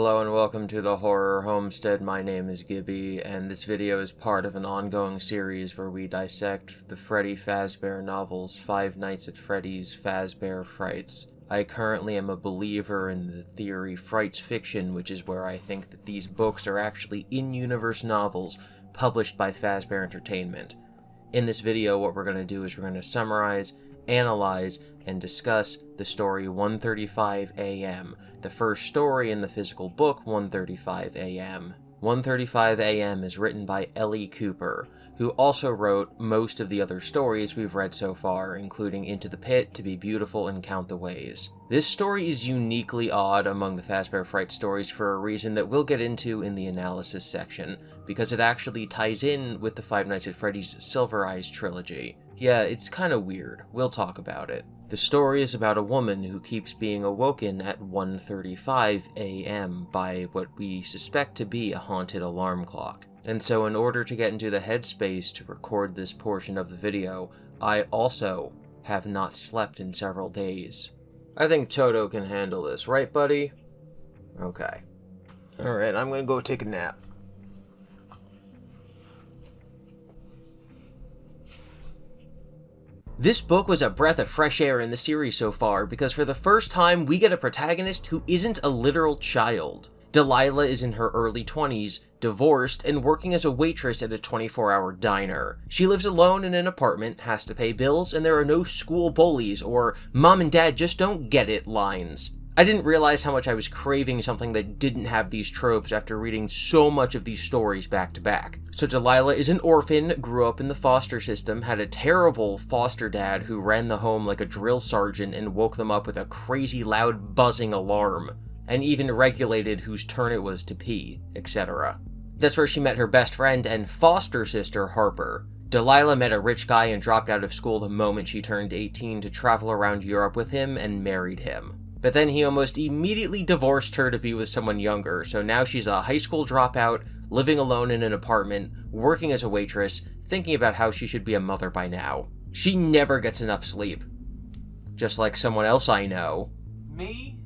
Hello and welcome to the Horror Homestead. My name is GiBi, and this video is part of an ongoing series where we dissect the Freddy Fazbear novels Five Nights at Freddy's Fazbear Frights. I currently am a believer in the theory Frights fiction, which is where I think that these books are actually in-universe novels published by Fazbear Entertainment. In this video, what we're going to do is we're going to summarize, analyze, and discuss the story 1:35 a.m., the first story in the physical book 1:35 a.m. 1:35 a.m. is written by Ellie Cooper, who also wrote most of the other stories we've read so far, including Into the Pit, To Be Beautiful, and Count the Ways. This story is uniquely odd among the Fazbear Fright stories for a reason that we'll get into in the analysis section, because it actually ties in with the Five Nights at Freddy's Silver Eyes trilogy. Yeah, it's kinda weird. We'll talk about it. The story is about a woman who keeps being awoken at 1:35 a.m. by what we suspect to be a haunted alarm clock. And so in order to get into the headspace to record this portion of the video, I also have not slept in several days. I think Toto can handle this, right buddy? Okay. Alright, I'm gonna go take a nap. This book was a breath of fresh air in the series so far, because for the first time we get a protagonist who isn't a literal child. Delilah is in her early 20s, divorced, and working as a waitress at a 24-hour diner. She lives alone in an apartment, has to pay bills, and there are no school bullies or "Mom and Dad just don't get it" lines. I didn't realize how much I was craving something that didn't have these tropes after reading so much of these stories back to back. So Delilah is an orphan, grew up in the foster system, had a terrible foster dad who ran the home like a drill sergeant and woke them up with a crazy loud buzzing alarm, and even regulated whose turn it was to pee, etc. That's where she met her best friend and foster sister, Harper. Delilah met a rich guy and dropped out of school the moment she turned 18 to travel around Europe with him and married him. But then he almost immediately divorced her to be with someone younger, so now she's a high school dropout, living alone in an apartment, working as a waitress, thinking about how she should be a mother by now. She never gets enough sleep. Just like someone else I know. Me?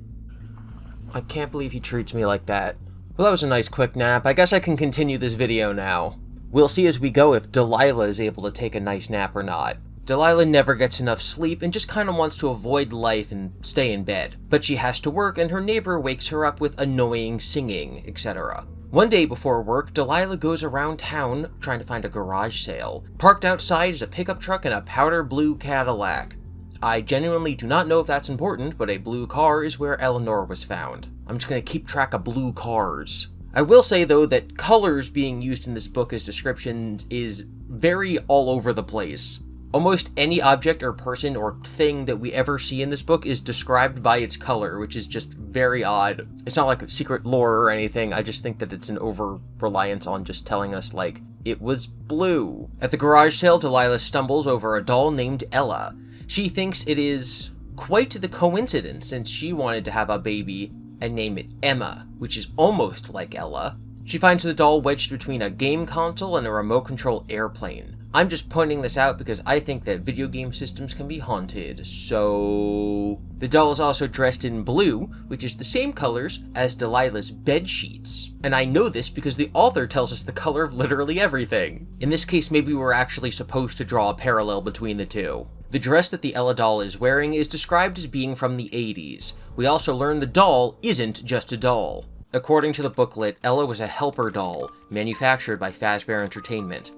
I can't believe he treats me like that. Well, that was a nice quick nap. I guess I can continue this video now. We'll see as we go if Delilah is able to take a nice nap or not. Delilah never gets enough sleep and just kind of wants to avoid life and stay in bed. But she has to work and her neighbor wakes her up with annoying singing, etc. One day before work, Delilah goes around town trying to find a garage sale. Parked outside is a pickup truck and a powder blue Cadillac. I genuinely do not know if that's important, but a blue car is where Eleanor was found. I'm just going to keep track of blue cars. I will say though that colors being used in this book as descriptions is very all over the place. Almost any object or person or thing that we ever see in this book is described by its color, which is just very odd. It's not like a secret lore or anything, I just think that it's an over-reliance on just telling us, like, it was blue. At the garage sale, Delilah stumbles over a doll named Ella. She thinks it is quite the coincidence since she wanted to have a baby and name it Emma, which is almost like Ella. She finds the doll wedged between a game console and a remote control airplane. I'm just pointing this out because I think that video game systems can be haunted, so... The doll is also dressed in blue, which is the same colors as Delilah's bed sheets. And I know this because the author tells us the color of literally everything. In this case, maybe we're actually supposed to draw a parallel between the two. The dress that the Ella doll is wearing is described as being from the 80s. We also learn the doll isn't just a doll. According to the booklet, Ella was a helper doll, manufactured by Fazbear Entertainment.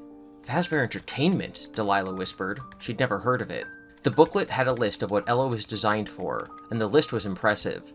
Fazbear Entertainment? Delilah whispered. She'd never heard of it. The booklet had a list of what Ella was designed for, and the list was impressive.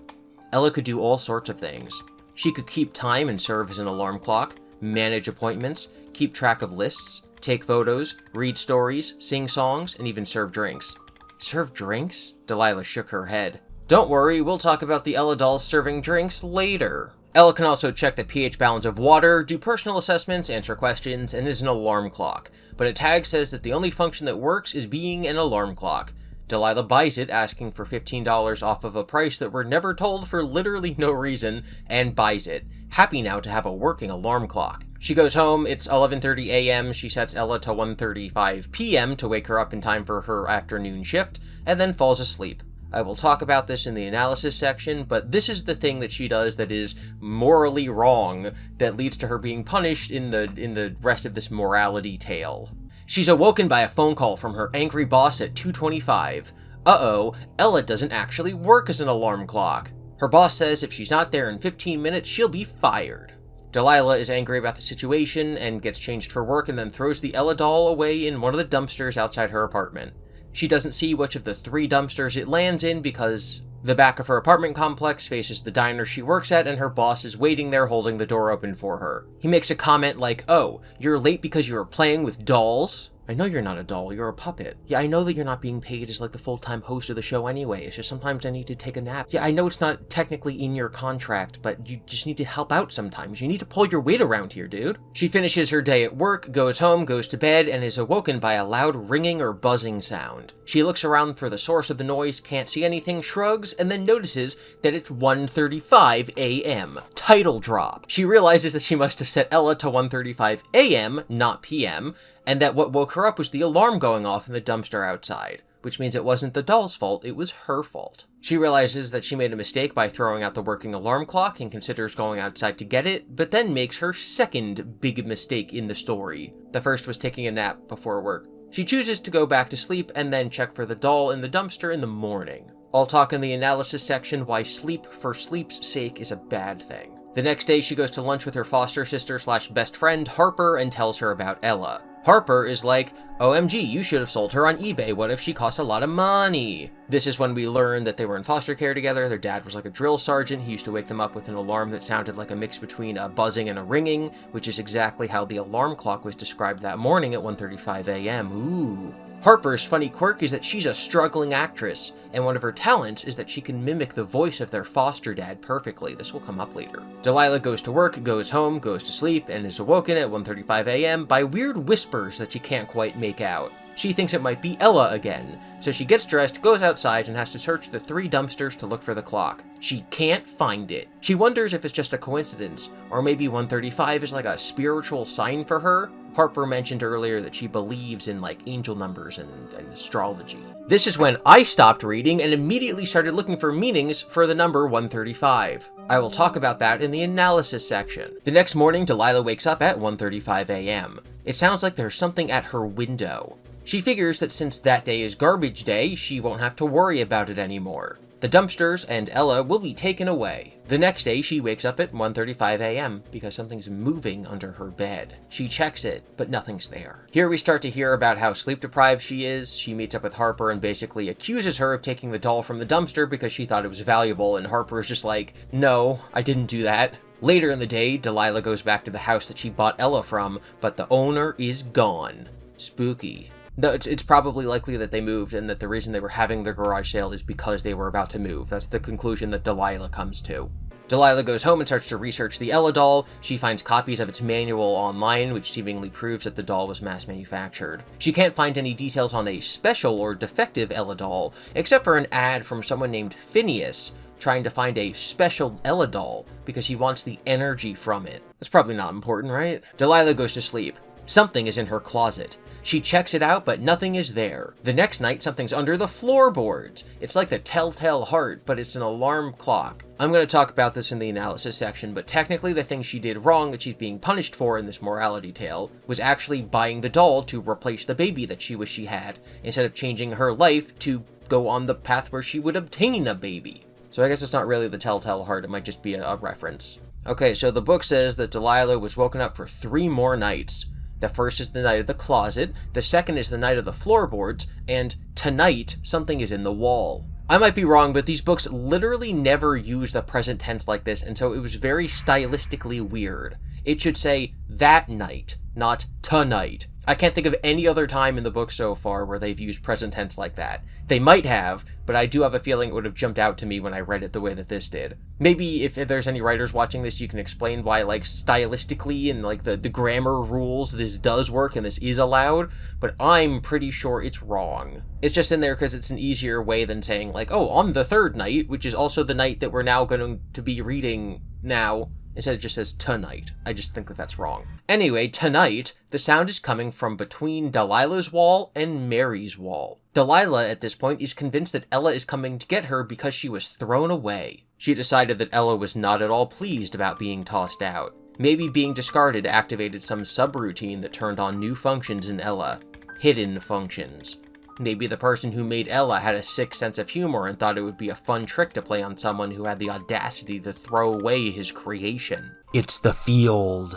Ella could do all sorts of things. She could keep time and serve as an alarm clock, manage appointments, keep track of lists, take photos, read stories, sing songs, and even serve drinks. Serve drinks? Delilah shook her head. Don't worry, we'll talk about the Ella doll serving drinks later. Ella can also check the pH balance of water, do personal assessments, answer questions, and is an alarm clock. But a tag says that the only function that works is being an alarm clock. Delilah buys it, asking for $15 off of a price that we're never told for literally no reason, and buys it, happy now to have a working alarm clock. She goes home, it's 11:30 a.m., she sets Ella to 1:35 p.m. to wake her up in time for her afternoon shift, and then falls asleep. I will talk about this in the analysis section, but this is the thing that she does that is morally wrong that leads to her being punished in the rest of this morality tale. She's awoken by a phone call from her angry boss at 2:25. Uh-oh, Ella doesn't actually work as an alarm clock. Her boss says if she's not there in 15 minutes, she'll be fired. Delilah is angry about the situation and gets changed for work and then throws the Ella doll away in one of the dumpsters outside her apartment. She doesn't see which of the 3 dumpsters it lands in because the back of her apartment complex faces the diner she works at and her boss is waiting there holding the door open for her. He makes a comment like, "Oh, you're late because you were playing with dolls?" I know you're not a doll, you're a puppet. Yeah, I know that you're not being paid as like the full-time host of the show anyway, it's just sometimes I need to take a nap. Yeah, I know it's not technically in your contract, but you just need to help out sometimes. You need to pull your weight around here, dude. She finishes her day at work, goes home, goes to bed, and is awoken by a loud ringing or buzzing sound. She looks around for the source of the noise, can't see anything, shrugs, and then notices that it's 1:35 a.m. Title drop. She realizes that she must have set Ella to 1:35 a.m., not p.m., and that what woke her up was the alarm going off in the dumpster outside, which means it wasn't the doll's fault, it was her fault. She realizes that she made a mistake by throwing out the working alarm clock and considers going outside to get it, but then makes her second big mistake in the story. The first was taking a nap before work. She chooses to go back to sleep and then check for the doll in the dumpster in the morning. I'll talk in the analysis section why sleep for sleep's sake is a bad thing. The next day she goes to lunch with her foster sister / best friend Harper and tells her about Ella. Harper is like, "OMG, you should have sold her on eBay, what if she cost a lot of money?" This is when we learn that they were in foster care together, their dad was like a drill sergeant, he used to wake them up with an alarm that sounded like a mix between a buzzing and a ringing, which is exactly how the alarm clock was described that morning at 1:35 a.m. Ooh. Harper's funny quirk is that she's a struggling actress, and one of her talents is that she can mimic the voice of their foster dad perfectly. This will come up later. Delilah goes to work, goes home, goes to sleep, and is awoken at 1:35 a.m. by weird whispers that she can't quite make out. She thinks it might be Ella again, so she gets dressed, goes outside, and has to search the 3 dumpsters to look for the clock. She can't find it. She wonders if it's just a coincidence, or maybe 1:35 is like a spiritual sign for her. Harper mentioned earlier that she believes in like angel numbers and astrology. This is when I stopped reading and immediately started looking for meanings for the number 135. I will talk about that in the analysis section. The next morning, Delilah wakes up at 1:35 a.m. It sounds like there's something at her window. She figures that since that day is garbage day, she won't have to worry about it anymore. The dumpsters and Ella will be taken away. The next day, she wakes up at 1:35 a.m. because something's moving under her bed. She checks it, but nothing's there. Here we start to hear about how sleep-deprived she is. She meets up with Harper and basically accuses her of taking the doll from the dumpster because she thought it was valuable, and Harper is just like, "No, I didn't do that." Later in the day, Delilah goes back to the house that she bought Ella from, but the owner is gone. Spooky. No, it's probably likely that they moved and that the reason they were having their garage sale is because they were about to move. That's the conclusion that Delilah comes to. Delilah goes home and starts to research the Ella doll. She finds copies of its manual online, which seemingly proves that the doll was mass manufactured. She can't find any details on a special or defective Ella doll, except for an ad from someone named Phineas trying to find a special Ella doll because he wants the energy from it. That's probably not important, right? Delilah goes to sleep. Something is in her closet. She checks it out, but nothing is there. The next night, something's under the floorboards. It's like the telltale heart, but it's an alarm clock. I'm going to talk about this in the analysis section, but technically the thing she did wrong that she's being punished for in this morality tale was actually buying the doll to replace the baby that she wished she had, instead of changing her life to go on the path where she would obtain a baby. So I guess it's not really the telltale heart, it might just be a reference. Okay, so the book says that Delilah was woken up for 3 more nights. The first is the night of the closet, the second is the night of the floorboards, and tonight, something is in the wall. I might be wrong, but these books literally never use the present tense like this, and so it was very stylistically weird. It should say that night, not tonight. I can't think of any other time in the book so far where they've used present tense like that. They might have, but I do have a feeling it would have jumped out to me when I read it the way that this did. Maybe if there's any writers watching this, you can explain why, like, stylistically and, like, the grammar rules, this does work and this is allowed, but I'm pretty sure it's wrong. It's just in there because it's an easier way than saying, like, oh, on the 3rd night, which is also the night that we're now going to be reading now, Instead it just says tonight. I just think that that's wrong. Anyway, tonight, the sound is coming from between Delilah's wall and Mary's wall. Delilah, at this point, is convinced that Ella is coming to get her because she was thrown away. She decided that Ella was not at all pleased about being tossed out. Maybe being discarded activated some subroutine that turned on new functions in Ella. Hidden functions. Maybe the person who made Ella had a sick sense of humor and thought it would be a fun trick to play on someone who had the audacity to throw away his creation. It's the field.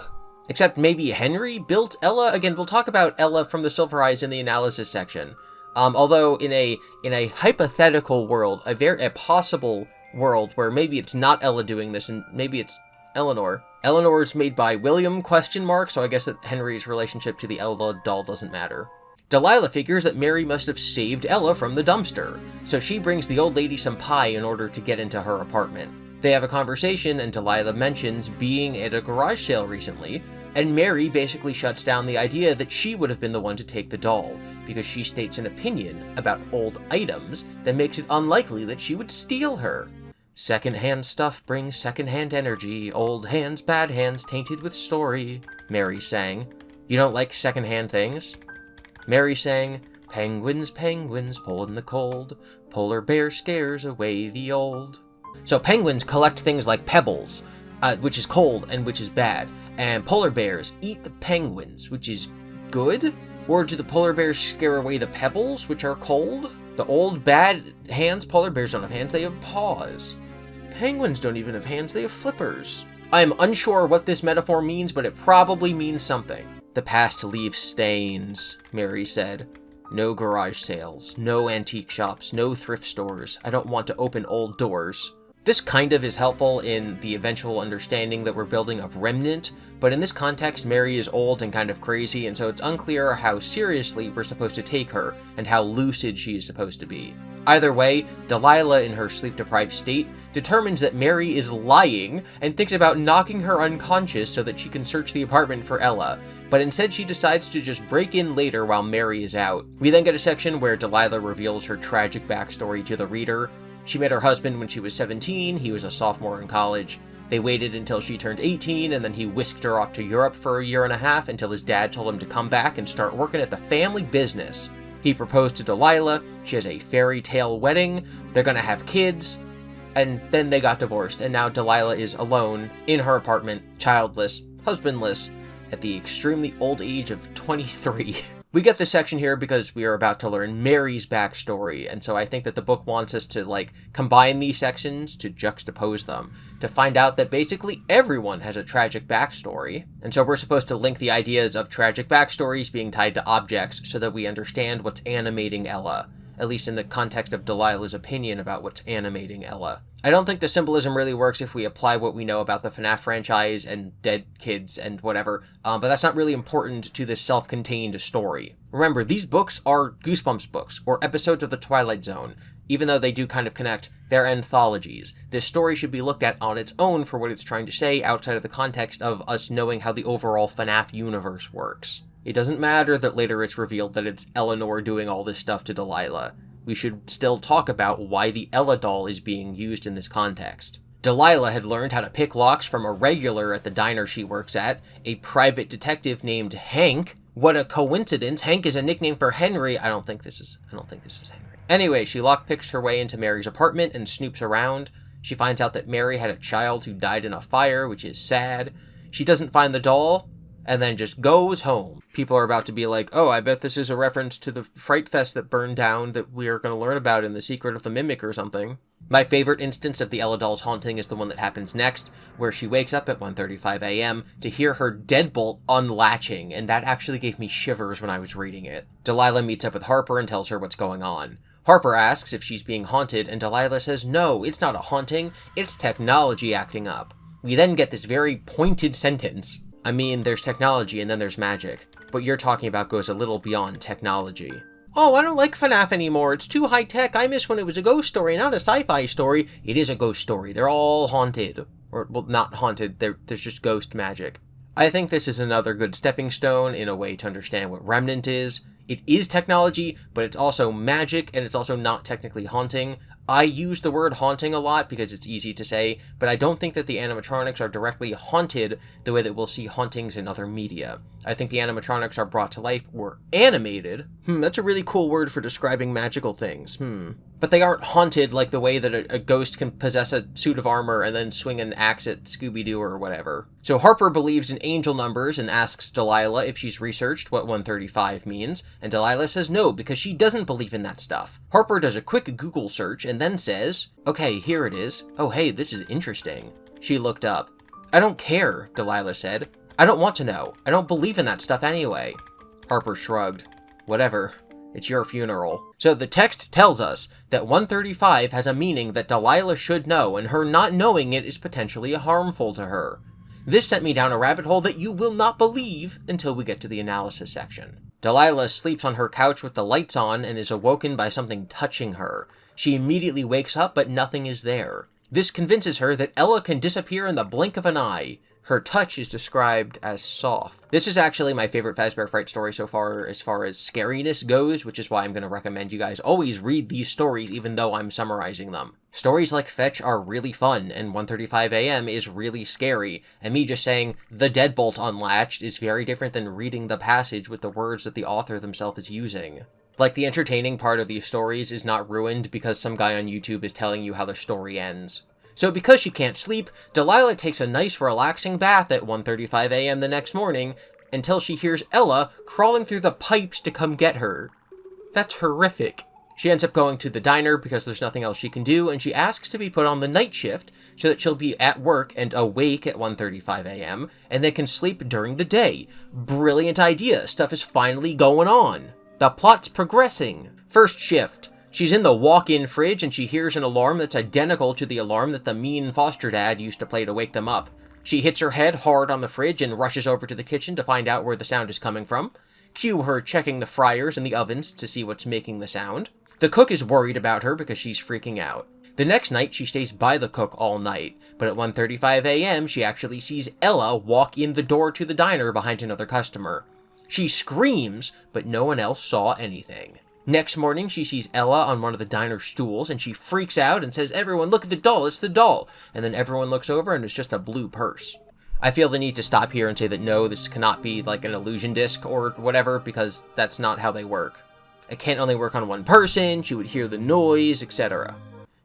Except maybe Henry built Ella? Again, we'll talk about Ella from the Silver Eyes in the analysis section. Although in a hypothetical world, a possible world where maybe it's not Ella doing this and maybe it's Eleanor. Eleanor is made by William ? So I guess that Henry's relationship to the Ella doll doesn't matter. Delilah figures that Mary must have saved Ella from the dumpster, so she brings the old lady some pie in order to get into her apartment. They have a conversation and Delilah mentions being at a garage sale recently, and Mary basically shuts down the idea that she would have been the one to take the doll, because she states an opinion about old items that makes it unlikely that she would steal her. Second-hand stuff brings second-hand energy, old hands, bad hands, tainted with story, Mary sang. You don't like second-hand things? Mary sang, penguins, penguins, pull in the cold, polar bear scares away the old. So penguins collect things like pebbles, which is cold and which is bad, and polar bears eat the penguins, which is good? Or do the polar bears scare away the pebbles, which are cold? The old bad hands, polar bears don't have hands, they have paws. Penguins don't even have hands, they have flippers. I am unsure what this metaphor means, but it probably means something. The past leaves stains, Mary said. No garage sales, no antique shops, no thrift stores. I don't want to open old doors. This kind of is helpful in the eventual understanding that we're building of Remnant, but in this context, Mary is old and kind of crazy, and so it's unclear how seriously we're supposed to take her and how lucid she is supposed to be. Either way, Delilah, in her sleep-deprived state, determines that Mary is lying and thinks about knocking her unconscious so that she can search the apartment for Ella, but instead she decides to just break in later while Mary is out. We then get a section where Delilah reveals her tragic backstory to the reader. She met her husband when she was 17, he was a sophomore in college. They waited until she turned 18, and then he whisked her off to Europe for a year and a half until his dad told him to come back and start working at the family business. He proposed to Delilah, she has a fairy tale wedding, they're gonna have kids, and then they got divorced, and now Delilah is alone in her apartment, childless, husbandless, at the extremely old age of 23. We get this section here because we are about to learn Mary's backstory, and so I think that the book wants us to, combine these sections to juxtapose them, to find out that basically everyone has a tragic backstory, and so we're supposed to link the ideas of tragic backstories being tied to objects so that we understand what's animating Ella, at least in the context of Delilah's opinion about what's animating Ella. I don't think the symbolism really works if we apply what we know about the FNAF franchise and dead kids and whatever, but that's not really important to this self-contained story. Remember, these books are Goosebumps books, or episodes of The Twilight Zone. Even though they do kind of connect, they're anthologies. This story should be looked at on its own for what it's trying to say outside of the context of us knowing how the overall FNAF universe works. It doesn't matter that later it's revealed that it's Eleanor doing all this stuff to Delilah. We should still talk about why the Ella doll is being used in this context. Delilah had learned how to pick locks from a regular at the diner she works at, a private detective named Hank. What a coincidence. Hank is a nickname for Henry. I don't think this is Henry. Anyway, she lockpicks her way into Mary's apartment and snoops around. She finds out that Mary had a child who died in a fire, which is sad. She doesn't find the doll, and then just goes home. People are about to be like, oh, I bet this is a reference to the Fright Fest that burned down that we are going to learn about in The Secret of the Mimic or something. My favorite instance of the Ella doll's haunting is the one that happens next, where she wakes up at 1:35 a.m. to hear her deadbolt unlatching, and that actually gave me shivers when I was reading it. Delilah meets up with Harper and tells her what's going on. Harper asks if she's being haunted, and Delilah says, no, it's not a haunting, it's technology acting up. We then get this very pointed sentence. I mean, there's technology and then there's magic. What you're talking about goes a little beyond technology. Oh, I don't like FNAF anymore. It's too high-tech. I miss when it was a ghost story, not a sci-fi story. It is a ghost story. They're all haunted. Or, well, not haunted. There's just ghost magic. I think this is another good stepping stone in a way to understand what Remnant is. It is technology, but it's also magic, and it's also not technically haunting. I use the word haunting a lot because it's easy to say, but I don't think that the animatronics are directly haunted the way that we'll see hauntings in other media. I think the animatronics are brought to life or animated. That's a really cool word for describing magical things. But they aren't haunted like the way that a ghost can possess a suit of armor and then swing an axe at Scooby-Doo or whatever. So Harper believes in angel numbers and asks Delilah if she's researched what 135 means, and Delilah says no because she doesn't believe in that stuff. Harper does a quick Google search and then says, okay, here it is. Oh hey, this is interesting. She looked up. I don't care, Delilah said. I don't want to know. I don't believe in that stuff anyway. Harper shrugged. Whatever. It's your funeral. So the text tells us that 135 has a meaning that Delilah should know, and her not knowing it is potentially harmful to her. This sent me down a rabbit hole that you will not believe until we get to the analysis section. Delilah sleeps on her couch with the lights on and is awoken by something touching her. She immediately wakes up, but nothing is there. This convinces her that Ella can disappear in the blink of an eye. Her touch is described as soft. This is actually my favorite Fazbear Fright story so far as scariness goes, which is why I'm going to recommend you guys always read these stories even though I'm summarizing them. Stories like Fetch are really fun, and 1:35 a.m. is really scary, and me just saying, the deadbolt unlatched is very different than reading the passage with the words that the author themselves is using. Like, the entertaining part of these stories is not ruined because some guy on YouTube is telling you how the story ends. So because she can't sleep, Delilah takes a nice relaxing bath at 1:35 a.m. the next morning until she hears Ella crawling through the pipes to come get her. That's horrific. She ends up going to the diner because there's nothing else she can do, and she asks to be put on the night shift so that she'll be at work and awake at 1:35 a.m. and then can sleep during the day. Brilliant idea. Stuff is finally going on. The plot's progressing. First shift. She's in the walk-in fridge and she hears an alarm that's identical to the alarm that the mean foster dad used to play to wake them up. She hits her head hard on the fridge and rushes over to the kitchen to find out where the sound is coming from. Cue her checking the fryers and the ovens to see what's making the sound. The cook is worried about her because she's freaking out. The next night, she stays by the cook all night, but at 1:35 a.m., she actually sees Ella walk in the door to the diner behind another customer. She screams, but no one else saw anything. Next morning, she sees Ella on one of the diner stools, and she freaks out and says, "Everyone, look at the doll, it's the doll!" And then everyone looks over, and it's just a blue purse. I feel the need to stop here and say that no, this cannot be like an illusion disc or whatever, because that's not how they work. It can't only work on one person, she would hear the noise, etc.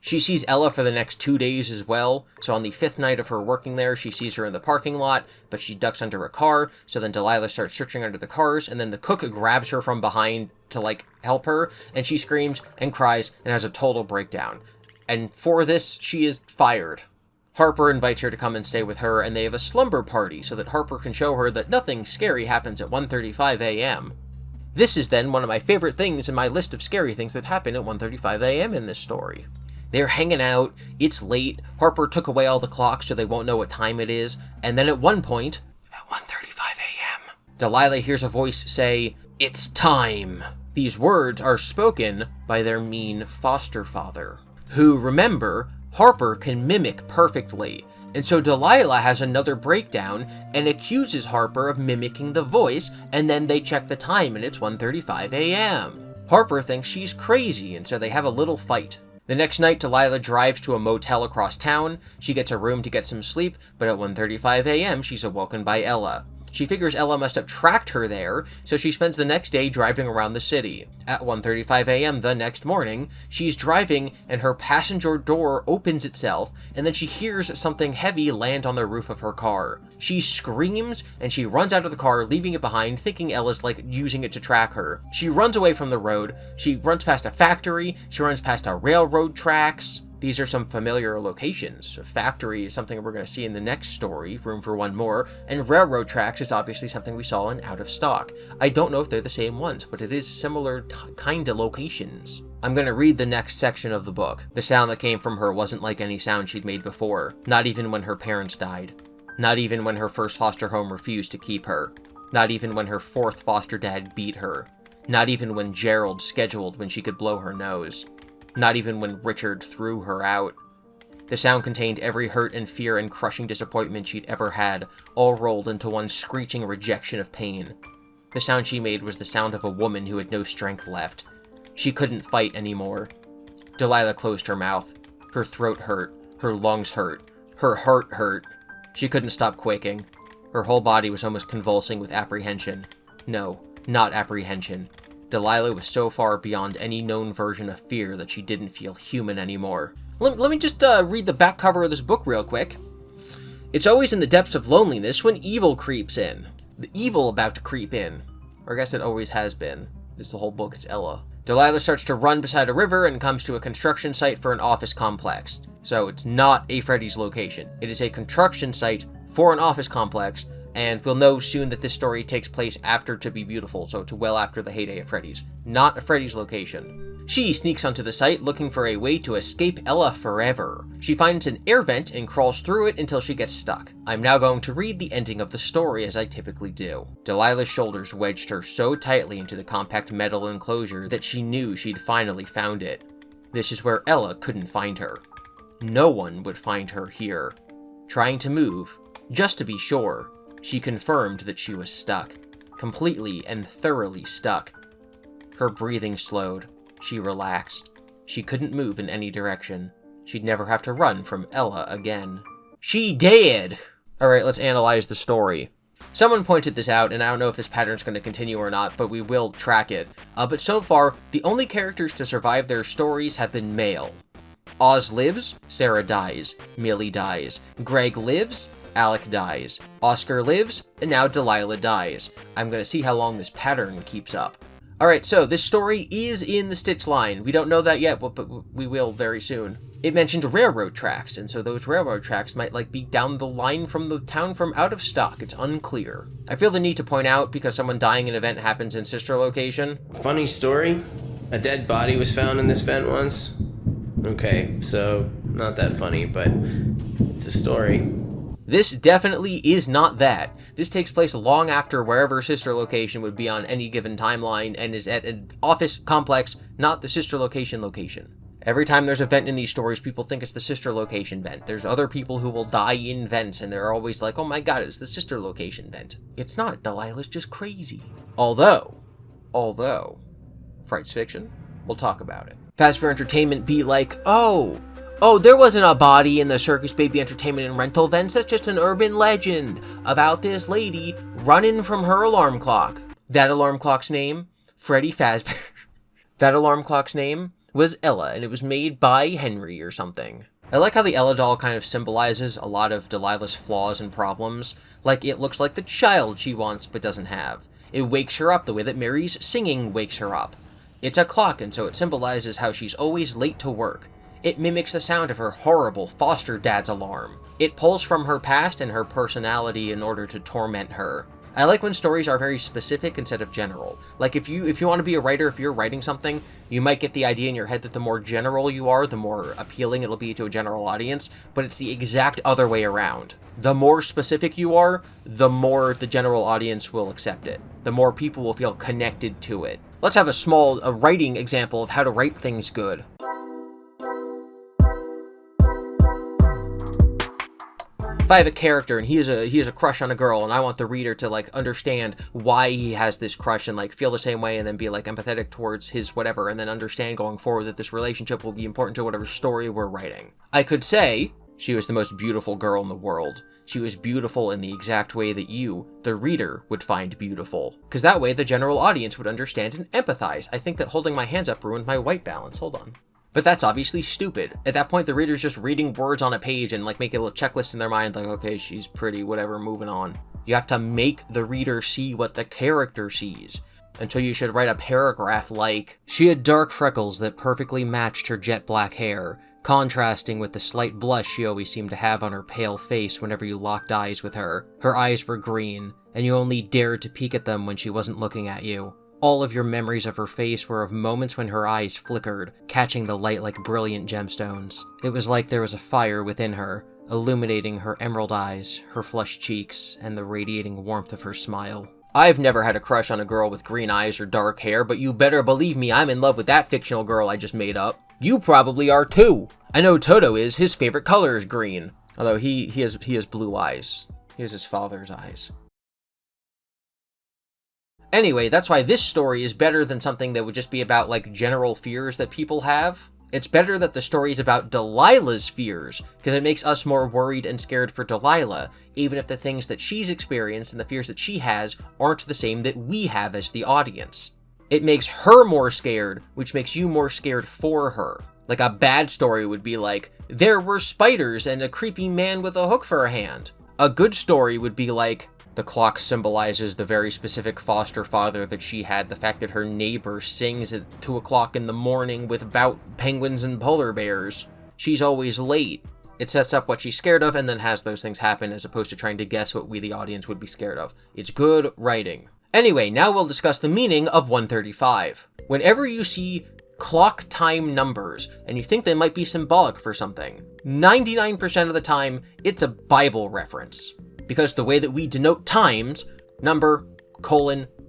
She sees Ella for the next 2 days as well, so on the 5th night of her working there, she sees her in the parking lot, but she ducks under a car, so then Delilah starts searching under the cars, and then the cook grabs her from behind to, help her, and she screams and cries and has a total breakdown. And for this, she is fired. Harper invites her to come and stay with her, and they have a slumber party so that Harper can show her that nothing scary happens at 1:35 a.m. This is then one of my favorite things in my list of scary things that happen at 1:35 a.m. in this story. They're hanging out, it's late, Harper took away all the clocks so they won't know what time it is, and then at one point, at 1:35 a.m., Delilah hears a voice say, "It's time." These words are spoken by their mean foster father, who, remember, Harper can mimic perfectly, and so Delilah has another breakdown and accuses Harper of mimicking the voice, and then they check the time and it's 1:35 a.m. Harper thinks she's crazy, and so they have a little fight. The next night, Delilah drives to a motel across town. She gets a room to get some sleep, but at 1:35 a.m., she's awoken by Ella. She figures Ella must have tracked her there, so she spends the next day driving around the city. At 1:35 a.m. the next morning, she's driving and her passenger door opens itself, and then she hears something heavy land on the roof of her car. She screams, and she runs out of the car, leaving it behind, thinking Ella's using it to track her. She runs away from the road, she runs past a factory, she runs past a railroad tracks. These are some familiar locations. A factory is something we're going to see in the next story, Room for One More, and railroad tracks is obviously something we saw in Out of Stock. I don't know if they're the same ones, but it is similar kind of locations. I'm going to read the next section of the book. The sound that came from her wasn't like any sound she'd made before, not even when her parents died. Not even when her first foster home refused to keep her. Not even when her 4th foster dad beat her. Not even when Gerald scheduled when she could blow her nose. Not even when Richard threw her out. The sound contained every hurt and fear and crushing disappointment she'd ever had, all rolled into one screeching rejection of pain. The sound she made was the sound of a woman who had no strength left. She couldn't fight anymore. Delilah closed her mouth. Her throat hurt. Her lungs hurt. Her heart hurt. She couldn't stop quaking. Her whole body was almost convulsing with apprehension. No, not apprehension. Delilah was so far beyond any known version of fear that she didn't feel human anymore. Let me just read the back cover of this book real quick. It's always in the depths of loneliness when evil creeps in. The evil about to creep in. Or I guess it always has been. It's the whole book, it's Ella. Delilah starts to run beside a river and comes to a construction site for an office complex. So it's not a Freddy's location. It is a construction site for an office complex, and we'll know soon that this story takes place after To Be Beautiful, so to well after the heyday of Freddy's. Not a Freddy's location. She sneaks onto the site looking for a way to escape Ella forever. She finds an air vent and crawls through it until she gets stuck. I'm now going to read the ending of the story as I typically do. Delilah's shoulders wedged her so tightly into the compact metal enclosure that she knew she'd finally found it. This is where Ella couldn't find her. No one would find her here. Trying to move, just to be sure, she confirmed that she was stuck. Completely and thoroughly stuck. Her breathing slowed. She relaxed. She couldn't move in any direction. She'd never have to run from Ella again. She did! Alright, let's analyze the story. Someone pointed this out, and I don't know if this pattern's going to continue or not, but we will track it. But so far, the only characters to survive their stories have been male. Oz lives, Sarah dies, Millie dies. Greg lives, Alec dies. Oscar lives, and now Delilah dies. I'm going to see how long this pattern keeps up. Alright, so this story is in the Stitch line. We don't know that yet, but we will very soon. It mentioned railroad tracks, and so those railroad tracks might be down the line from the town from Out of Stock. It's unclear. I feel the need to point out because someone dying in an event happens in sister location. Funny story. A dead body was found in this vent once. Okay, so not that funny, but it's a story. This definitely is not that. This takes place long after wherever sister location would be on any given timeline and is at an office complex, not the sister location. Every time there's a vent in these stories, people think it's the sister location vent. There's other people who will die in vents, and they're always like, oh my god, it's the sister location vent. It's not. Delilah's just crazy. Although, Frights fiction, we'll talk about it. Fazbear Entertainment be like, oh, there wasn't a body in the Circus Baby Entertainment and rental vents. That's just an urban legend about this lady running from her alarm clock. That alarm clock's name, Freddy Fazbear. That alarm clock's name was Ella, and it was made by Henry or something. I like how the Ella doll kind of symbolizes a lot of Delilah's flaws and problems. Like, it looks like the child she wants but doesn't have. It wakes her up the way that Mary's singing wakes her up. It's a clock, and so it symbolizes how she's always late to work. It mimics the sound of her horrible foster dad's alarm. It pulls from her past and her personality in order to torment her. I like when stories are very specific instead of general. Like if you want to be a writer, if you're writing something, you might get the idea in your head that the more general you are, the more appealing it'll be to a general audience, but it's the exact other way around. The more specific you are, the more the general audience will accept it. The more people will feel connected to it. Let's have a writing example of how to write things good. If I have a character and he has a crush on a girl and I want the reader to understand why he has this crush and feel the same way and then be empathetic towards his whatever and then understand going forward that this relationship will be important to whatever story we're writing. I could say she was the most beautiful girl in the world. She was beautiful in the exact way that you, the reader, would find beautiful. Because that way the general audience would understand and empathize. I think that holding my hands up ruined my white balance. Hold on. But that's obviously stupid. At that point, the reader's just reading words on a page and making a little checklist in their mind, okay, she's pretty, whatever, moving on. You have to make the reader see what the character sees. Until you should write a paragraph like, she had dark freckles that perfectly matched her jet black hair, contrasting with the slight blush she always seemed to have on her pale face whenever you locked eyes with her. Her eyes were green, and you only dared to peek at them when she wasn't looking at you. All of your memories of her face were of moments when her eyes flickered, catching the light like brilliant gemstones. It was like there was a fire within her, illuminating her emerald eyes, her flushed cheeks, and the radiating warmth of her smile. I've never had a crush on a girl with green eyes or dark hair, but you better believe me, I'm in love with that fictional girl I just made up. You probably are too. I know Toto is. His favorite color is green. Although he has blue eyes. He has his father's eyes. Anyway, that's why this story is better than something that would just be about general fears that people have. It's better that the story is about Delilah's fears, because it makes us more worried and scared for Delilah, even if the things that she's experienced and the fears that she has aren't the same that we have as the audience. It makes her more scared, which makes you more scared for her. Like a bad story would be like, there were spiders and a creepy man with a hook for a hand. A good story would be like, the clock symbolizes the very specific foster father that she had, the fact that her neighbor sings at 2 o'clock in the morning about penguins and polar bears. She's always late. It sets up what she's scared of and then has those things happen as opposed to trying to guess what we, the audience, would be scared of. It's good writing. Anyway, now we'll discuss the meaning of 135. Whenever you see clock time numbers and you think they might be symbolic for something, 99% of the time, it's a Bible reference. Because the way that we denote times, number,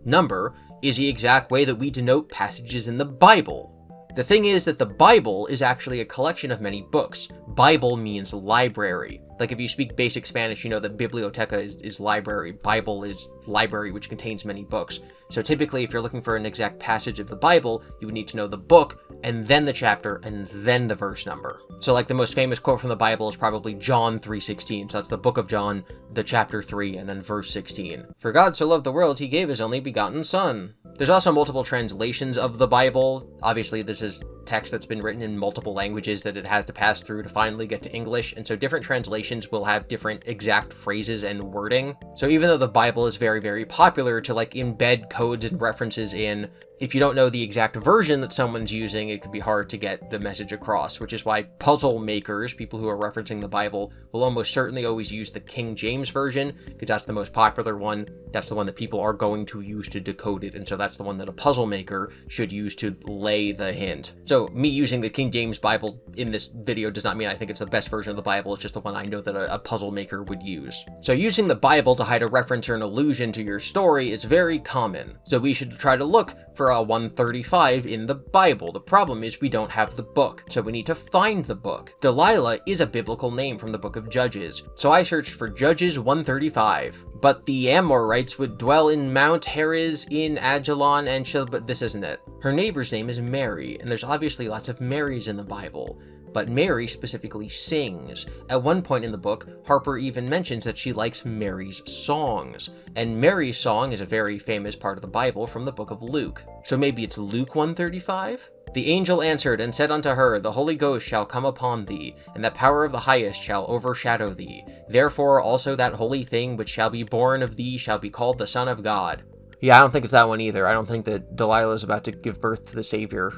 number, is the exact way that we denote passages in the Bible. The thing is that the Bible is actually a collection of many books. Bible means library. Like if you speak basic Spanish, you know that biblioteca is library. Bible is library, which contains many books. So typically, if you're looking for an exact passage of the Bible, you would need to know the book, and then the chapter, and then the verse number. So like the most famous quote from the Bible is probably John 3:16. So that's the book of John, the chapter 3, and then verse 16. For God so loved the world, he gave his only begotten Son. There's also multiple translations of the Bible. Obviously, this is text that's been written in multiple languages that it has to pass through to finally get to English, and so different translations will have different exact phrases and wording. So even though the Bible is very, very popular to like embed codes and references in, if you don't know the exact version that someone's using, it could be hard to get the message across, which is why puzzle makers, people who are referencing the Bible, will almost certainly always use the King James Version, because that's the most popular one. That's the one that people are going to use to decode it, and so that's the one that a puzzle maker should use to lay the hint. So me using the King James Bible in this video does not mean I think it's the best version of the Bible, it's just the one I know that a puzzle maker would use. So using the Bible to hide a reference or an allusion to your story is very common, so we should try to look for a 135 in the Bible. The problem is we don't have the book, so we need to find the book. Delilah is a biblical name from the book of Judges, so I searched for Judges 135. But the Amorites would dwell in Mount Heriz in Ajalon and but this isn't it. Her neighbor's name is Mary, and there's obviously lots of Marys in the Bible. But Mary specifically sings. At one point in the book, Harper even mentions that she likes Mary's songs. And Mary's song is a very famous part of the Bible from the book of Luke. So maybe it's Luke 135? The angel answered and said unto her, The Holy Ghost shall come upon thee, and the power of the highest shall overshadow thee. Therefore also that holy thing which shall be born of thee shall be called the Son of God. Yeah, I don't think it's that one either. I don't think that Delilah is about to give birth to the Savior.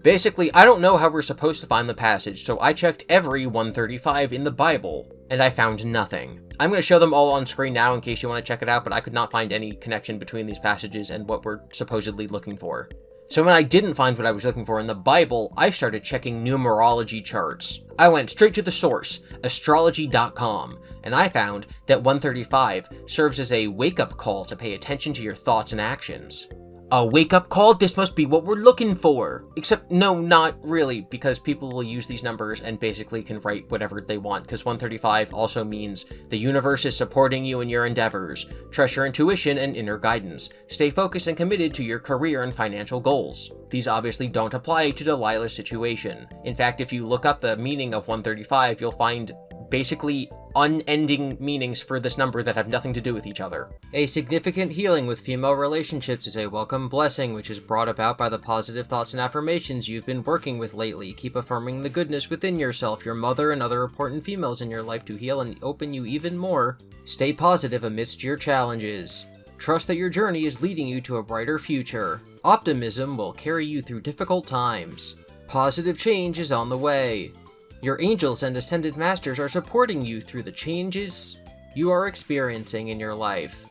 Basically, I don't know how we're supposed to find the passage, so I checked every 135 in the Bible, and I found nothing. I'm going to show them all on screen now in case you want to check it out, but I could not find any connection between these passages and what we're supposedly looking for. So when I didn't find what I was looking for in the Bible, I started checking numerology charts. I went straight to the source, astrology.com, and I found that 135 serves as a wake-up call to pay attention to your thoughts and actions. A wake-up call? This must be what we're looking for. Except, no, not really, because people will use these numbers and basically can write whatever they want, because 135 also means the universe is supporting you in your endeavors. Trust your intuition and inner guidance. Stay focused and committed to your career and financial goals. These obviously don't apply to Delilah's situation. In fact, if you look up the meaning of 135, you'll find basically unending meanings for this number that have nothing to do with each other. A significant healing with female relationships is a welcome blessing which is brought about by the positive thoughts and affirmations you've been working with lately. Keep affirming the goodness within yourself, your mother, and other important females in your life to heal and open you even more. Stay positive amidst your challenges. Trust that your journey is leading you to a brighter future. Optimism will carry you through difficult times. Positive change is on the way. Your angels and ascended masters are supporting you through the changes you are experiencing in your life.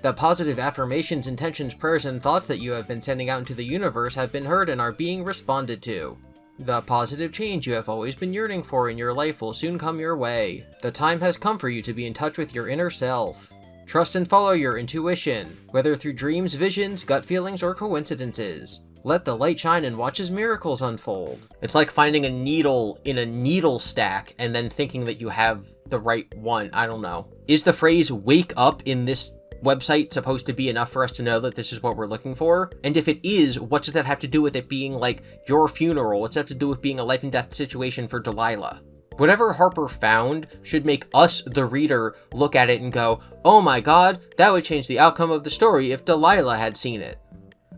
The positive affirmations, intentions, prayers, and thoughts that you have been sending out into the universe have been heard and are being responded to. The positive change you have always been yearning for in your life will soon come your way. The time has come for you to be in touch with your inner self. Trust and follow your intuition, whether through dreams, visions, gut feelings, or coincidences. Let the light shine and watch as miracles unfold. It's like finding a needle in a needle stack and then thinking that you have the right one. I don't know. Is the phrase wake up in this website supposed to be enough for us to know that this is what we're looking for? And if it is, what does that have to do with it being like your funeral? What's that have to do with being a life and death situation for Delilah? Whatever Harper found should make us, the reader, look at it and go, oh my god, that would change the outcome of the story if Delilah had seen it.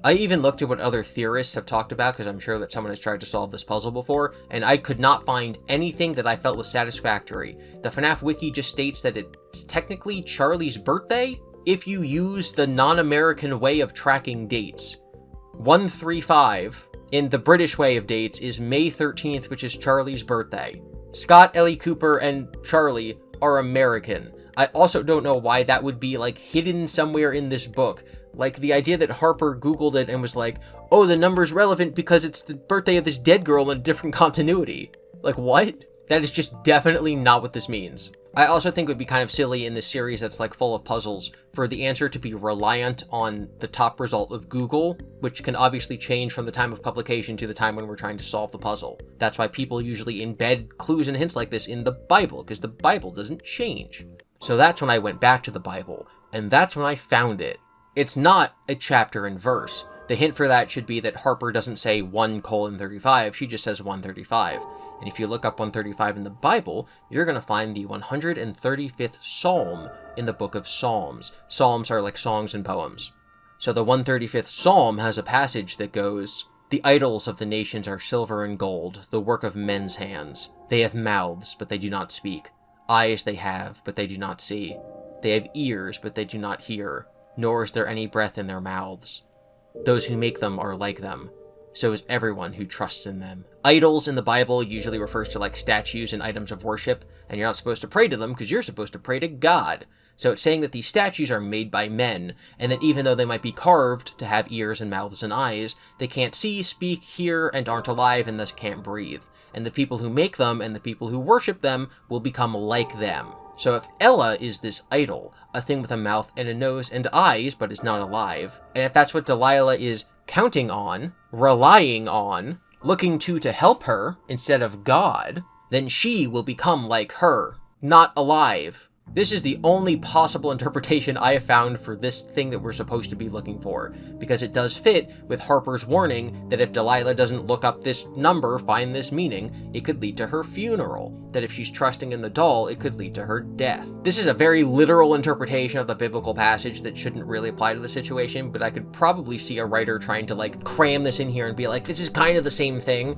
I even looked at what other theorists have talked about, because I'm sure that someone has tried to solve this puzzle before, and I could not find anything that I felt was satisfactory. The FNAF wiki just states that it's technically Charlie's birthday if you use the non-American way of tracking dates. 135 in the British way of dates is May 13th, which is Charlie's birthday. Scott, Ellie Cooper, and Charlie are American. I also don't know why that would be like hidden somewhere in this book. Like the idea that Harper Googled it and was like, oh, the number's relevant because it's the birthday of this dead girl in a different continuity. Like, what? That is just definitely not what this means. I also think it would be kind of silly in this series that's like full of puzzles for the answer to be reliant on the top result of Google, which can obviously change from the time of publication to the time when we're trying to solve the puzzle. That's why people usually embed clues and hints like this in the Bible, because the Bible doesn't change. So that's when I went back to the Bible, and that's when I found it. It's not a chapter and verse. The hint for that should be that Harper doesn't say 1:35, she just says 135. And if you look up 135 in the Bible, you're going to find the 135th Psalm in the book of Psalms. Psalms are like songs and poems. So the 135th Psalm has a passage that goes, "The idols of the nations are silver and gold, the work of men's hands. They have mouths, but they do not speak. Eyes they have, but they do not see. They have ears, but they do not hear. Nor is there any breath in their mouths. Those who make them are like them. So is everyone who trusts in them." Idols in the Bible usually refers to like statues and items of worship, and you're not supposed to pray to them because you're supposed to pray to God. So it's saying that these statues are made by men, and that even though they might be carved to have ears and mouths and eyes, they can't see, speak, hear, and aren't alive and thus can't breathe. And the people who make them and the people who worship them will become like them. So if Ella is this idol, a thing with a mouth and a nose and eyes, but is not alive, and if that's what Delilah is counting on, relying on, looking to help her instead of God, then she will become like her, not alive. This is the only possible interpretation I have found for this thing that we're supposed to be looking for, because it does fit with Harper's warning that if Delilah doesn't look up this number, find this meaning, it could lead to her funeral. That if she's trusting in the doll, it could lead to her death. This is a very literal interpretation of the biblical passage that shouldn't really apply to the situation, but I could probably see a writer trying to like cram this in here and be like, this is kind of the same thing.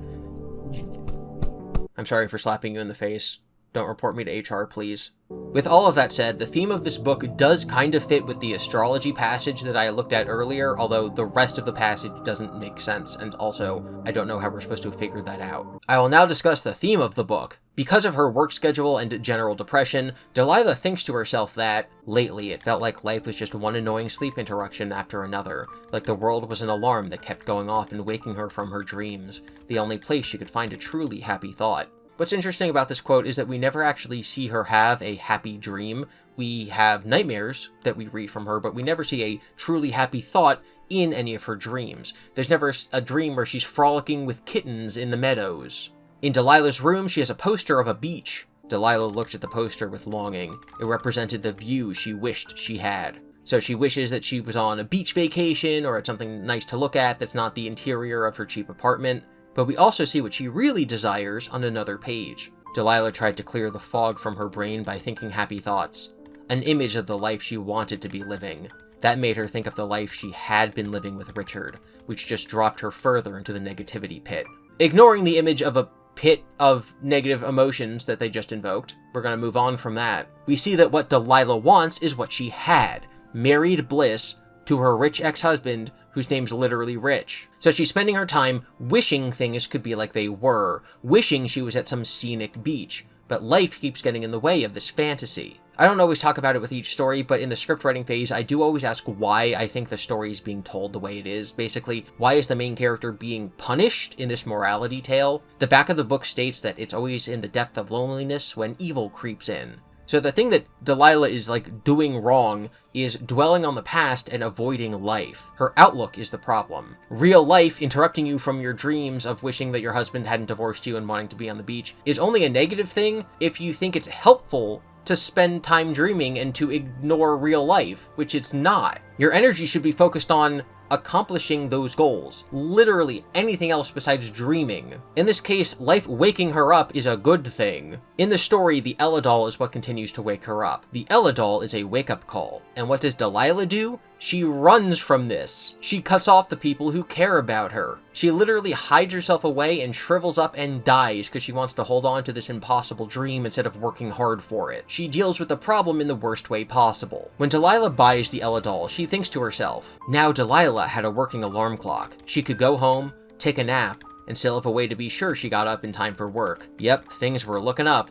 I'm sorry for slapping you in the face. Don't report me to HR, please. With all of that said, the theme of this book does kind of fit with the astrology passage that I looked at earlier, although the rest of the passage doesn't make sense, and also, I don't know how we're supposed to figure that out. I will now discuss the theme of the book. Because of her work schedule and general depression, Delilah thinks to herself that, lately, it felt like life was just one annoying sleep interruption after another, like the world was an alarm that kept going off and waking her from her dreams, the only place she could find a truly happy thought. What's interesting about this quote is that we never actually see her have a happy dream. We have nightmares that we read from her, but we never see a truly happy thought in any of her dreams. There's never a dream where she's frolicking with kittens in the meadows. In Delilah's room, she has a poster of a beach. Delilah looked at the poster with longing. It represented the view she wished she had. So she wishes that she was on a beach vacation or at something nice to look at that's not the interior of her cheap apartment. But we also see what she really desires on another page. Delilah tried to clear the fog from her brain by thinking happy thoughts. An image of the life she wanted to be living. That made her think of the life she had been living with Richard, which just dropped her further into the negativity pit. Ignoring the image of a pit of negative emotions that they just invoked, we're going to move on from that. We see that what Delilah wants is what she had. Married bliss to her rich ex-husband, whose name's literally Rich. So she's spending her time wishing things could be like they were, wishing she was at some scenic beach, but life keeps getting in the way of this fantasy. I don't always talk about it with each story, but in the script writing phase, I do always ask why I think the story is being told the way it is. Basically, why is the main character being punished in this morality tale? The back of the book states that it's always in the depth of loneliness when evil creeps in. So the thing that Delilah is like doing wrong is dwelling on the past and avoiding life. Her outlook is the problem. Real life, interrupting you from your dreams of wishing that your husband hadn't divorced you and wanting to be on the beach, is only a negative thing if you think it's helpful to spend time dreaming and to ignore real life, which it's not. Your energy should be focused on accomplishing those goals. Literally anything else besides dreaming. In this case, life waking her up is a good thing. In the story, the Ella doll is what continues to wake her up. The Ella doll is a wake-up call. And what does Delilah do? She runs from this. She cuts off the people who care about her. She literally hides herself away and shrivels up and dies because she wants to hold on to this impossible dream instead of working hard for it. She deals with the problem in the worst way possible. When Delilah buys the Ella doll, she thinks to herself, now Delilah had a working alarm clock. She could go home, take a nap, and still have a way to be sure she got up in time for work. Yep, things were looking up.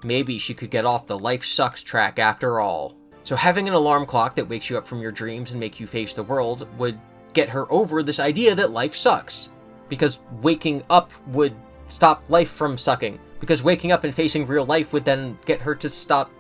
Maybe she could get off the life sucks track after all. So having an alarm clock that wakes you up from your dreams and make you face the world would get her over this idea that life sucks. Because waking up would stop life from sucking. Because waking up and facing real life would then get her to stop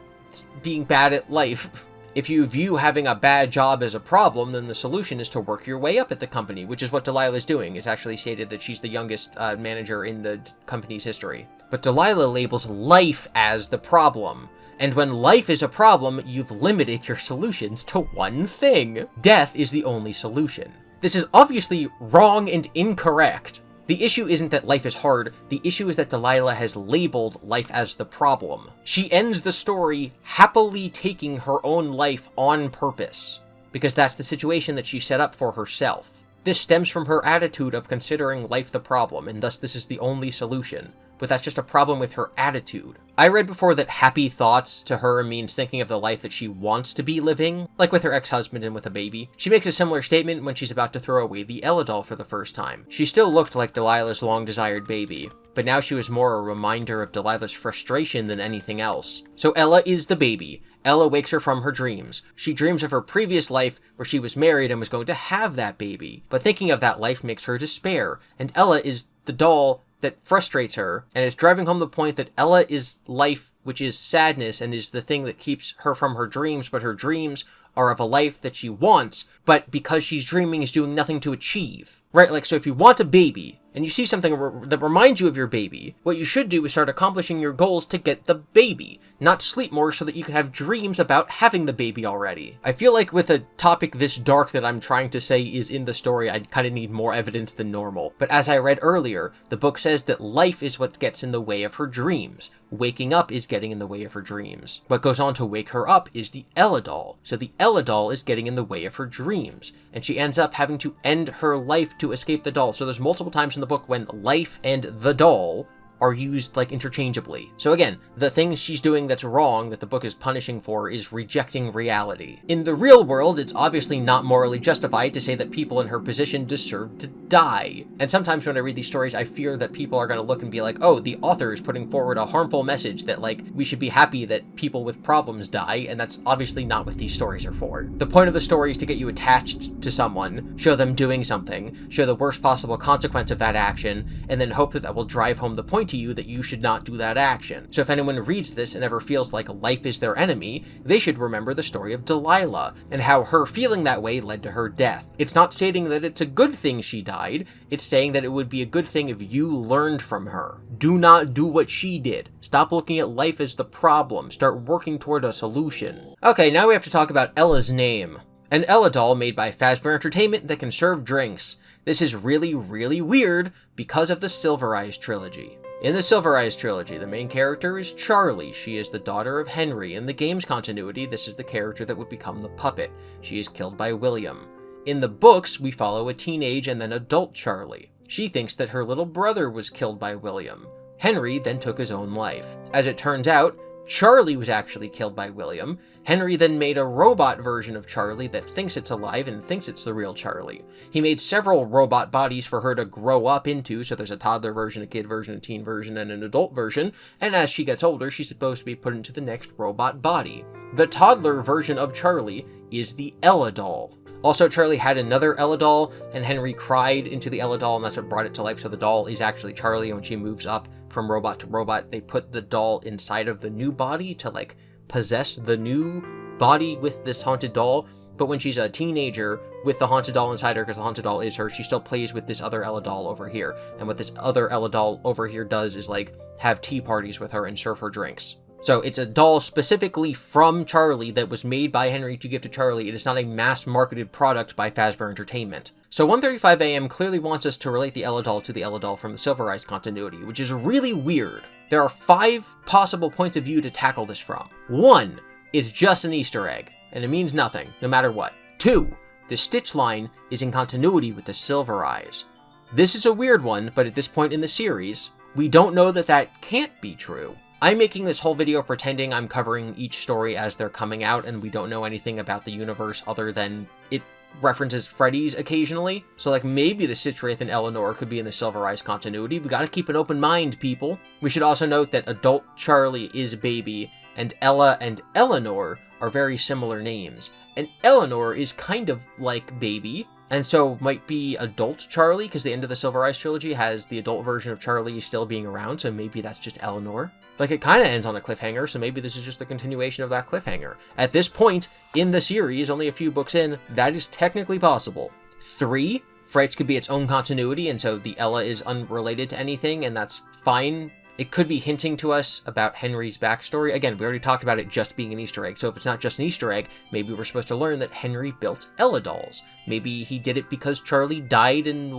being bad at life. If you view having a bad job as a problem, then the solution is to work your way up at the company, which is what Delilah is doing. It's actually stated that she's the youngest manager in the company's history. But Delilah labels life as the problem. And when life is a problem, you've limited your solutions to one thing. Death is the only solution. This is obviously wrong and incorrect. The issue isn't that life is hard, the issue is that Delilah has labeled life as the problem. She ends the story happily taking her own life on purpose, because that's the situation that she set up for herself. This stems from her attitude of considering life the problem, and thus this is the only solution. But that's just a problem with her attitude. I read before that happy thoughts to her means thinking of the life that she wants to be living, like with her ex-husband and with a baby. She makes a similar statement when she's about to throw away the Ella doll for the first time. She still looked like Delilah's long-desired baby, but now she was more a reminder of Delilah's frustration than anything else. So Ella is the baby. Ella wakes her from her dreams. She dreams of her previous life where she was married and was going to have that baby. But thinking of that life makes her despair, and Ella is the doll that frustrates her, and it's driving home the point that Ella is life, which is sadness, and is the thing that keeps her from her dreams, but her dreams are of a life that she wants, but because she's dreaming is doing nothing to achieve. Right, like, so if you want a baby, and you see something that reminds you of your baby, what you should do is start accomplishing your goals to get the baby, not sleep more so that you can have dreams about having the baby already. I feel like with a topic this dark that I'm trying to say is in the story, I kind of need more evidence than normal. But as I read earlier, the book says that life is what gets in the way of her dreams. Waking up is getting in the way of her dreams. What goes on to wake her up is the Ella doll. So the Ella doll is getting in the way of her dreams, and she ends up having to end her life to escape the doll. So there's multiple times in the book when life and the doll are used like interchangeably. So again, the thing she's doing that's wrong that the book is punishing for is rejecting reality. In the real world, it's obviously not morally justified to say that people in her position deserve to die. And sometimes when I read these stories, I fear that people are going to look and be like, oh, the author is putting forward a harmful message that, like, we should be happy that people with problems die, and that's obviously not what these stories are for. The point of the story is to get you attached to someone, show them doing something, show the worst possible consequence of that action, and then hope that that will drive home the point to you that you should not do that action. So if anyone reads this and ever feels like life is their enemy, they should remember the story of Delilah, and how her feeling that way led to her death. It's not stating that it's a good thing she died, it's saying that it would be a good thing if you learned from her. Do not do what she did. Stop looking at life as the problem. Start working toward a solution. Okay, now we have to talk about Ella's name. An Ella doll made by Fazbear Entertainment that can serve drinks. This is really, really weird because of the Silver Eyes trilogy. In the Silver Eyes trilogy, the main character is Charlie. She is the daughter of Henry. In the game's continuity, this is the character that would become the puppet. She is killed by William. In the books, we follow a teenage and then adult Charlie. She thinks that her little brother was killed by William. Henry then took his own life. As it turns out, Charlie was actually killed by William. Henry then made a robot version of Charlie that thinks it's alive and thinks it's the real Charlie. He made several robot bodies for her to grow up into, so there's a toddler version, a kid version, a teen version, and an adult version, and as she gets older, she's supposed to be put into the next robot body. The toddler version of Charlie is the Ella doll. Also, Charlie had another Ella doll, and Henry cried into the Ella doll, and that's what brought it to life, so the doll is actually Charlie, and when she moves up from robot to robot, they put the doll inside of the new body to, like, possess the new body with this haunted doll. But when she's a teenager with the haunted doll inside her, because the haunted doll is her, she still plays with this other Ella doll over here. And what this other Ella doll over here does is, like, have tea parties with her and serve her drinks. So it's a doll specifically from Charlie that was made by Henry to give to Charlie. It is not a mass-marketed product by Fazbear Entertainment. So 1:35 a.m. clearly wants us to relate the Ella doll to the Ella doll from the Silver Eyes continuity, which is really weird. There are 5 possible points of view to tackle this from. 1, it's just an Easter egg, and it means nothing, no matter what. 2, the stitch line is in continuity with the Silver Eyes. This is a weird one, but at this point in the series, we don't know that that can't be true. I'm making this whole video pretending I'm covering each story as they're coming out, and we don't know anything about the universe other than it references Freddy's occasionally. So like maybe the Stitch Wraith and Eleanor could be in the Silver Eyes continuity. We gotta keep an open mind, people. We should also note that adult Charlie is baby, and Ella and Eleanor are very similar names. And Eleanor is kind of like baby, and so might be adult Charlie, because the end of the Silver Eyes trilogy has the adult version of Charlie still being around, so maybe that's just Eleanor. Like, it kind of ends on a cliffhanger, so maybe this is just the continuation of that cliffhanger. At this point in the series, only a few books in, that is technically possible. 3, Frights could be its own continuity, and so the Ella is unrelated to anything, and that's fine. It could be hinting to us about Henry's backstory. Again, we already talked about it just being an Easter egg, so if it's not just an Easter egg, maybe we're supposed to learn that Henry built Ella dolls. Maybe he did it because Charlie died and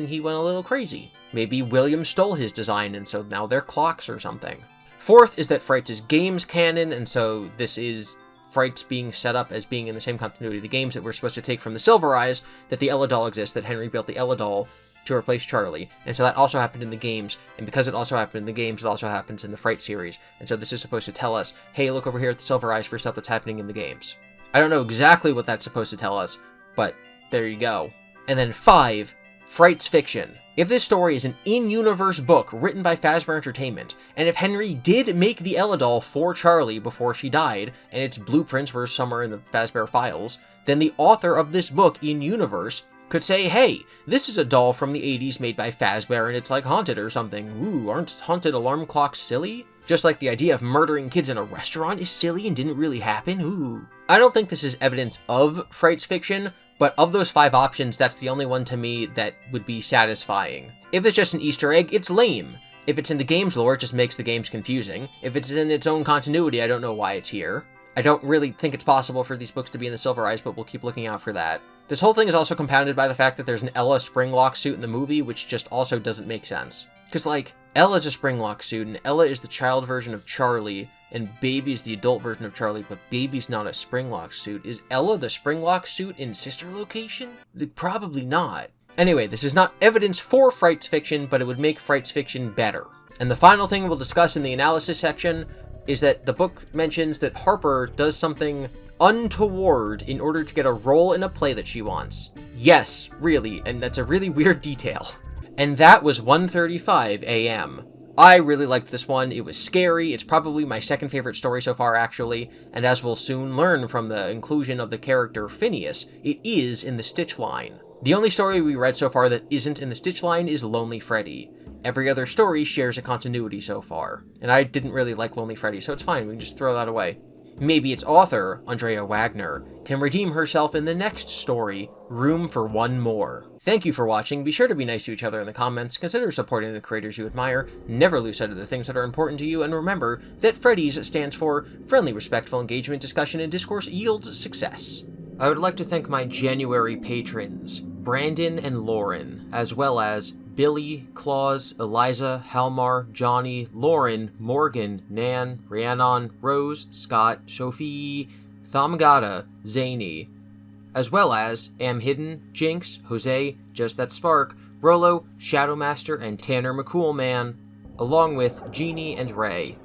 he went a little crazy. Maybe William stole his design, and so now they're clocks or something. 4th is that Frights is games canon, and so this is Frights being set up as being in the same continuity of the games that we're supposed to take from the Silver Eyes, that the Ella doll exists, that Henry built the Ella doll to replace Charlie, and so that also happened in the games, and because it also happened in the games, it also happens in the Fright series, and so this is supposed to tell us, hey, look over here at the Silver Eyes for stuff that's happening in the games. I don't know exactly what that's supposed to tell us, but there you go. And then 5, Frights fiction. If this story is an in-universe book written by Fazbear Entertainment, and if Henry did make the Ella doll for Charlie before she died, and its blueprints were somewhere in the Fazbear files, then the author of this book in-universe could say, hey, this is a doll from the 80s made by Fazbear and it's like haunted or something. Ooh, aren't haunted alarm clocks silly? Just like the idea of murdering kids in a restaurant is silly and didn't really happen. Ooh. I don't think this is evidence of Frights fiction, but of those 5 options, that's the only one to me that would be satisfying. If it's just an Easter egg, it's lame. If it's in the game's lore, it just makes the games confusing. If it's in its own continuity, I don't know why it's here. I don't really think it's possible for these books to be in the Silver Eyes, but we'll keep looking out for that. This whole thing is also compounded by the fact that there's an Ella Springlock suit in the movie, which just also doesn't make sense. Because, like, Ella's a Springlock suit, and Ella is the child version of Charlie, and Baby's the adult version of Charlie, but Baby's not a Springlock suit. Is Ella the Springlock suit in sister location? Probably not. Anyway, this is not evidence for Frights fiction, but it would make Frights fiction better. And the final thing we'll discuss in the analysis section is that the book mentions that Harper does something untoward in order to get a role in a play that she wants. Yes, really, and that's a really weird detail. And that was 1:35 a.m. I really liked this one. It was scary. It's probably my second favorite story so far, actually, and as we'll soon learn from the inclusion of the character Phineas, it is in the Stitch line. The only story we read so far that isn't in the Stitch line is Lonely Freddy. Every other story shares a continuity so far, and I didn't really like Lonely Freddy, so it's fine, we can just throw that away. Maybe its author, Andrea Wagner, can redeem herself in the next story, Room for One More. Thank you for watching. Be sure to be nice to each other in the comments, consider supporting the creators you admire, never lose sight of the things that are important to you, and remember that Freddy's stands for Friendly, Respectful Engagement, Discussion, and Discourse Yields Success. I would like to thank my January patrons, Brandon and Lauren, as well as Billy, Claus, Eliza, Halmar, Johnny, Lauren, Morgan, Nan, Rhiannon, Rose, Scott, Sophie, Thamgata, Zany, as well as Am Hidden, Jinx, Jose, Just That Spark, Rolo, Shadowmaster, and Tanner McCoolman, along with Jeannie and Ray.